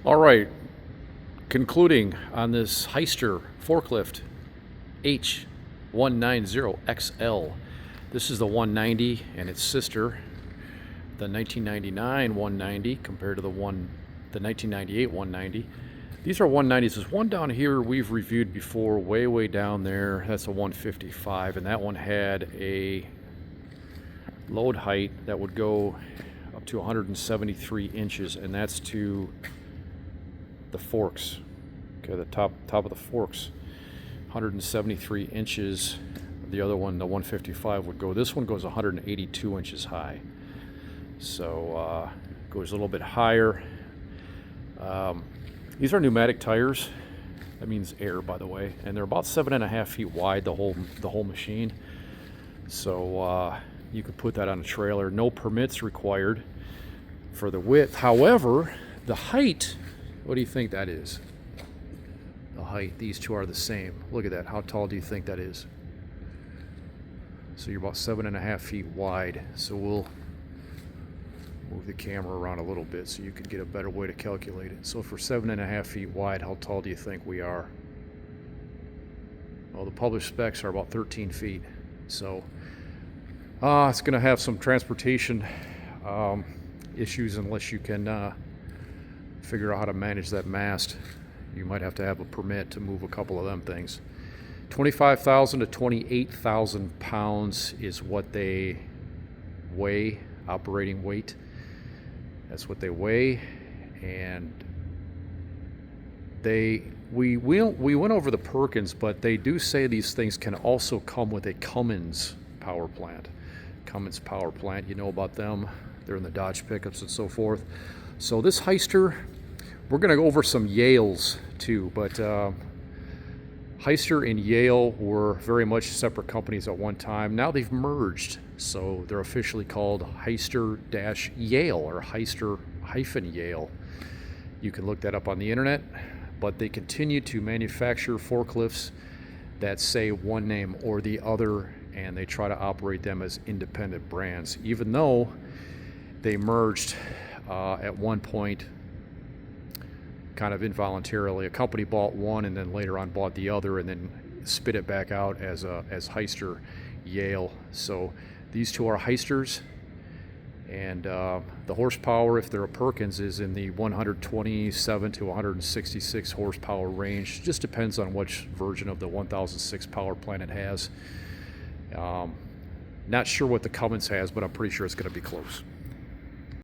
All right, concluding on this Hyster forklift H190XL. This is the 190 and its sister, the 1999 190 compared to the 1998 190. These are 190s. There's one down here we've reviewed before, way down there. That's a 155, and that one had a load height that would go up to 173 inches, and that's to the forks. Okay, the top of the forks, 173 inches. The other one, the 155, would go. This one goes 182 inches high, so goes a little bit higher. These are pneumatic tires. That means air, by the way, and they're about 7.5 feet wide, the whole machine. So you could put that on a trailer. No permits required for the width. However, the height, what do you think that is? The height, these two are the same. Look at that. How tall do you think that is? So you're about 7.5 feet wide. So we'll move the camera around a little bit so you can get a better way to calculate it. So for 7.5 feet wide, how tall do you think we are? Well, the published specs are about 13 feet. So it's going to have some transportation issues unless you can figure out how to manage that mast. You might have to have a permit to move a couple of them things. 25,000 to 28,000 pounds is what they weigh, operating weight. That's what they weigh, and we went over the Perkins, but they do say these things can also come with a Cummins power plant. Cummins power plant, you know about them. They're in the Dodge pickups and so forth. So this Hyster, we're going to go over some Yales too, but Hyster and Yale were very much separate companies at one time. Now they've merged, so they're officially called Hyster-Yale or Hyster-Yale. You can look that up on the internet, but they continue to manufacture forklifts that say one name or the other, and they try to operate them as independent brands, even though they merged at one point kind of involuntarily. A company bought one and then later on bought the other and then spit it back out as Hyster Yale. So these two are Hysters, and the horsepower, if they're a Perkins, is in the 127 to 166 horsepower range. Just depends on which version of the 1006 power plant it has. Not sure what the Cummins has, but I'm pretty sure it's going to be close.